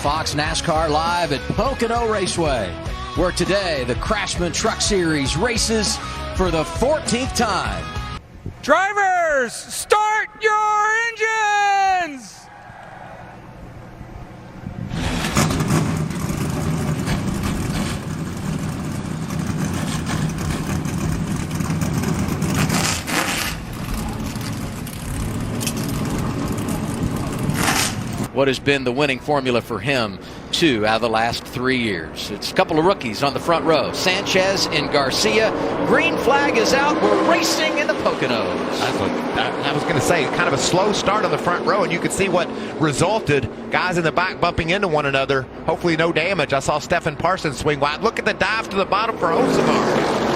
Fox NASCAR live at Pocono Raceway, where today the Craftsman Truck Series races for the 14th time. Drivers, start your engines! What has been the winning formula for him 2 out of the last 3 years. It's a couple of rookies on the front row. Sanchez and Garcia. Green flag is out. We're racing in the Poconos. I was going to say, kind of a slow start on the front row, and you could see what resulted. Guys in the back bumping into one another. Hopefully no damage. I saw Stephen Parsons swing wide. Look at the dive to the bottom for Hocevar.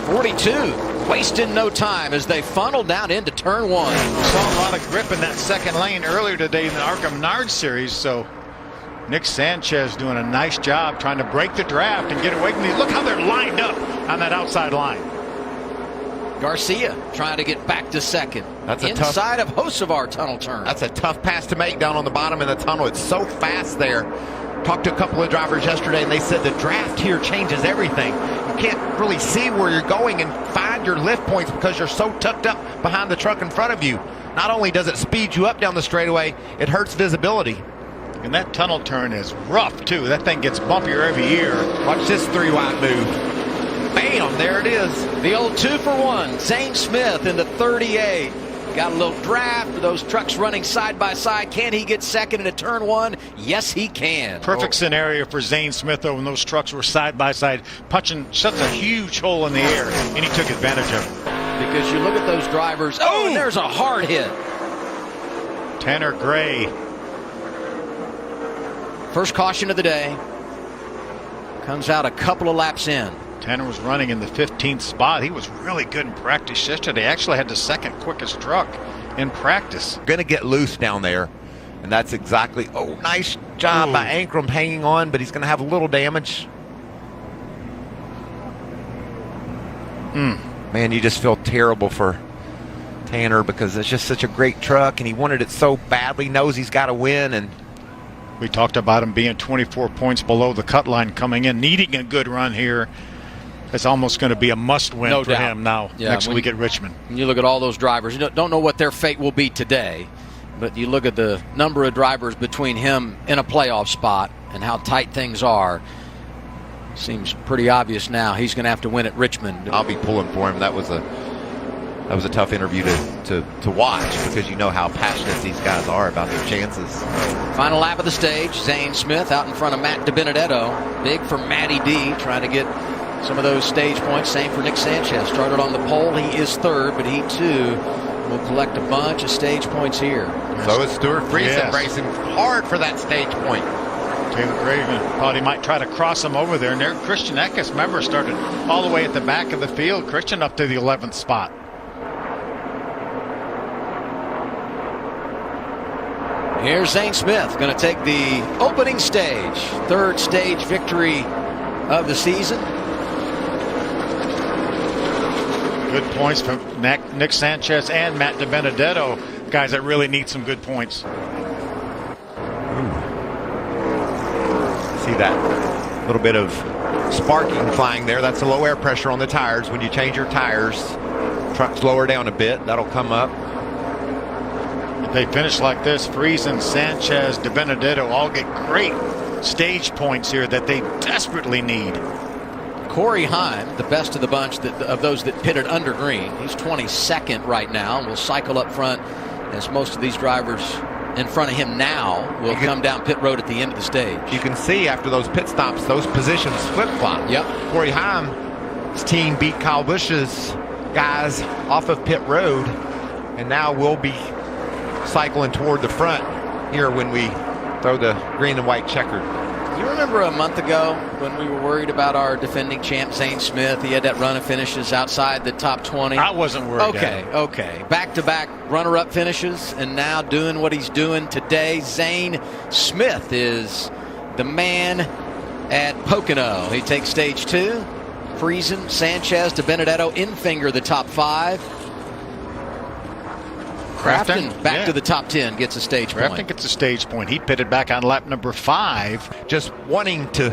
42. Wasting no time as they funnel down into turn 1. Saw a lot of grip in that second lane earlier today in the Arkham Nard series, so Nick Sanchez doing a nice job trying to break the draft and get away from these. Look how they're lined up on that outside line. Garcia trying to get back to second. That's a inside of Hocevar tunnel turn. That's a tough pass to make down on the bottom of the tunnel. It's so fast there. Talked to a couple of drivers yesterday, and they said the draft here changes everything. You can't really see where you're going and find your lift points because you're so tucked up behind the truck in front of you. Not only does it speed you up down the straightaway, it hurts visibility. And that tunnel turn is rough, too. That thing gets bumpier every year. Watch this 3-wide move. Bam, there it is. The old 2-for-1. Zane Smith in the 38. Got a little draft. Those trucks running side by side. Can he get second into turn 1? Yes, he can. Perfect scenario for Zane Smith, though, when those trucks were side by side, punching such a huge hole in the air, and he took advantage of it. Because you look at those drivers. Oh, and there's a hard hit. Tanner Gray. First caution of the day. Comes out a couple of laps in. Tanner was running in the 15th spot. He was really good in practice yesterday. Actually had the second quickest truck in practice. Going to get loose down there, and that's exactly. Oh, nice job by Ankrum hanging on, but he's going to have a little damage. Man, you just feel terrible for Tanner because it's just such a great truck, and he wanted it so badly. Knows he's got to win, and we talked about him being 24 points below the cut line coming in, needing a good run here. It's almost going to be a must-win for him now next week at Richmond. When you look at all those drivers, you don't know what their fate will be today, but you look at the number of drivers between him in a playoff spot and how tight things are. Seems pretty obvious now he's going to have to win at Richmond. I'll be pulling for him. That was a tough interview to watch because you know how passionate these guys are about their chances. Final lap of the stage. Zane Smith out in front of Matt DiBenedetto. Big for Matty D, trying to get some of those stage points. Same for Nick Sanchez. Started on the pole. He is third, but he too will collect a bunch of stage points here. So is Stuart Friesen racing hard for that stage point. Taylor Graven thought he might try to cross him over there. And there, Christian Eckes, remember, started all the way at the back of the field. Christian up to the 11th spot. Here's Zane Smith going to take the opening stage. Third stage victory of the season. Good points from Nick Sanchez and Matt DiBenedetto. Guys that really need some good points. See that little bit of sparking flying there. That's the low air pressure on the tires. When you change your tires, trucks lower down a bit. That'll come up. If they finish like this, Friesen, Sanchez, DiBenedetto all get great stage points here that they desperately need. Corey Heim, the best of the bunch of those that pitted under green. He's 22nd right now and will cycle up front as most of these drivers in front of him now will come down pit road at the end of the stage. You can see after those pit stops, those positions flip-flop. Yep. Corey Heim's team beat Kyle Busch's guys off of pit road, and now we'll be cycling toward the front here when we throw the green and white checkered. You remember a month ago when we were worried about our defending champ Zane Smith? He had that run of finishes outside the top 20. I wasn't worried. Okay. Back-to-back runner-up finishes, and now doing what he's doing today. Zane Smith is the man at Pocono. He takes stage 2. Friesen, Sanchez, DiBenedetto, Infinger the top 5. Crafton back to the top 10, gets a stage point. Crafton gets a stage point. He pitted back on lap number 5. Just wanting to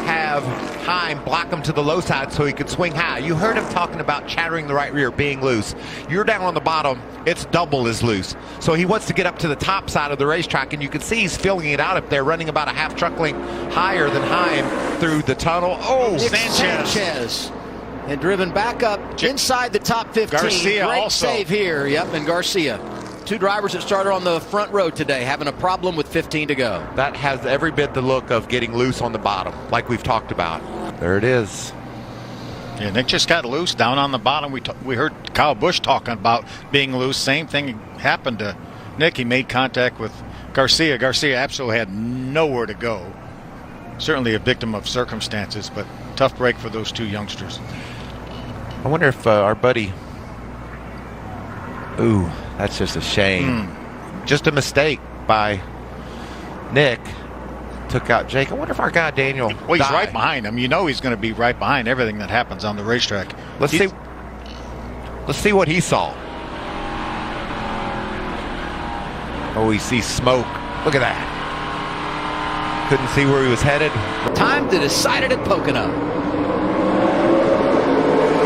have Heim block him to the low side so he could swing high. You heard him talking about chattering the right rear being loose. You're down on the bottom, it's double as loose. So he wants to get up to the top side of the racetrack, and you can see he's filling it out up there, running about a half truck length higher than Heim through the tunnel. Oh, Sanchez. And driven back up inside the top 15. Garcia Great also. save here. Yep, and Garcia. 2 drivers that started on the front row today having a problem with 15 to go. that has every bit the look of getting loose on the bottom, like we've talked about. There it is. Yeah, Nick just got loose down on the bottom. We heard Kyle Busch talking about being loose. Same thing happened to Nick. He made contact with Garcia. Garcia absolutely had nowhere to go. Certainly a victim of circumstances, but tough break for those 2 youngsters. I wonder if our buddy... Ooh, that's just a shame. Just a mistake by Nick. Took out Jake. I wonder if our guy Daniel Well, he's died. right behind him. You know he's going to be right behind everything that happens on the racetrack. Let's see what he saw. Oh, he sees smoke. Look at that. Couldn't see where he was headed. Time to decide it at Pocono.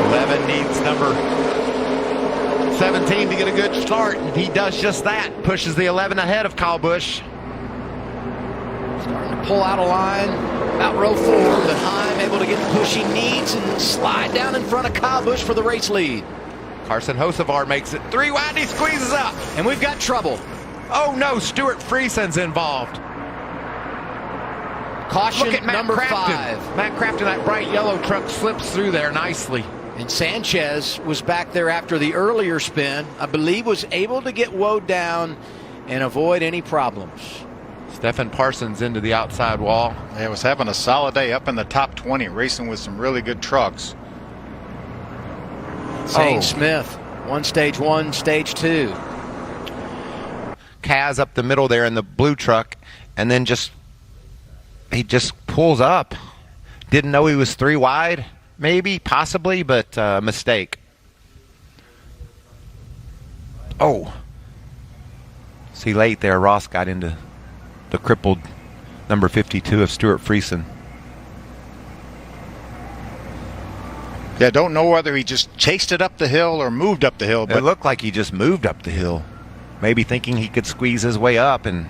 11 needs number 17 to get a good start, and he does just that. Pushes the 11 ahead of Kyle Busch. Starting to pull out a line about row 4, but Heim able to get the push he needs and slide down in front of Kyle Busch for the race lead. Carson Hocevar makes it 3 wide, he squeezes up. And we've got trouble. Oh no, Stuart Friesen's involved. Caution Look at Matt number Crafton. 5. Matt Crafton, that bright yellow truck slips through there nicely. And Sanchez was back there after the earlier spin. I believe was able to get woed down and avoid any problems. Stephen Parsons into the outside wall. He was having a solid day up in the top 20, racing with some really good trucks. Zane Smith, stage 1, stage 2. Kaz up the middle there in the blue truck, and then he just pulls up. Didn't know he was 3 wide, maybe, possibly, but mistake. Oh. See, late there, Ross got into the crippled number 52 of Stuart Friesen. Yeah, don't know whether he just chased it up the hill or moved up the hill. But It looked like he just moved up the hill, maybe thinking he could squeeze his way up, and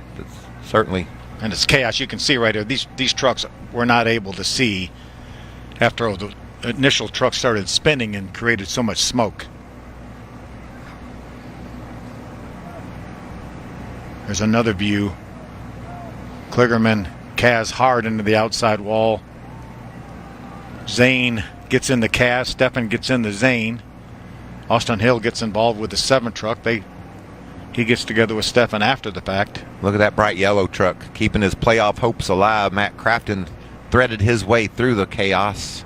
certainly. And it's chaos. You can see right here. These trucks were not able to see after the initial truck started spinning and created so much smoke. There's another view. Kligerman, Kaz hard into the outside wall. Zane gets in the Kaz. Stefan gets in the Zane. Austin Hill gets involved with the 7 truck. He gets together with Stefan after the fact. Look at that bright yellow truck, keeping his playoff hopes alive. Matt Crafton threaded his way through the chaos.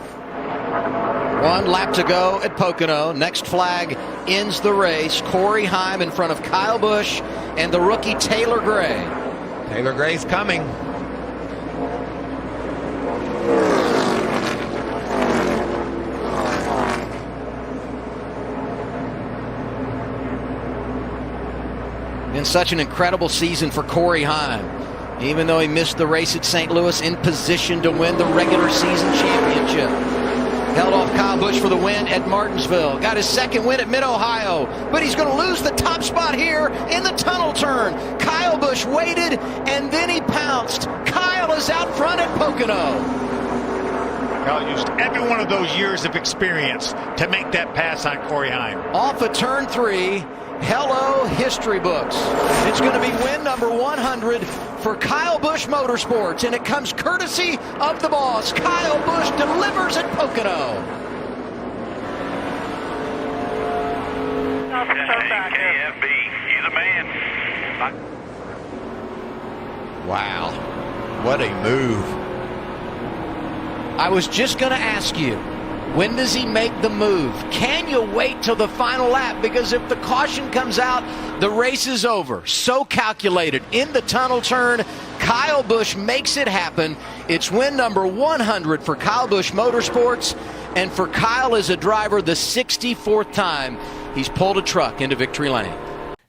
1 lap to go at Pocono. Next flag ends the race. Corey Heim in front of Kyle Busch and the rookie Taylor Gray. Taylor Gray's coming. Been such an incredible season for Corey Heim. Even though he missed the race at St. Louis, in position to win the regular season championship. Held off Kyle Busch for the win at Martinsville. Got his 2nd win at Mid-Ohio. But he's going to lose the top spot here in the tunnel turn. Kyle Busch waited, and then he pounced. Kyle is out front at Pocono. Kyle used every one of those years of experience to make that pass on Corey Heim. Off of turn 3. Hello, history books. It's going to be win number 100 for Kyle Busch Motorsports, and it comes courtesy of the boss. Kyle Busch delivers at Pocono. KFB, he's a man. Wow. What a move. I was just going to ask you, when does he make the move? Can you wait till the final lap? Because if the caution comes out, the race is over. So calculated. In the tunnel turn, Kyle Busch makes it happen. It's win number 100 for Kyle Busch Motorsports. And for Kyle as a driver, the 64th time He's pulled a truck into victory lane.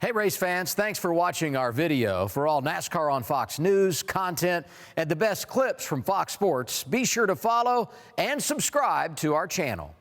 Hey, race fans, thanks for watching our video. For all NASCAR on Fox News, content, and the best clips from Fox Sports, be sure to follow and subscribe to our channel.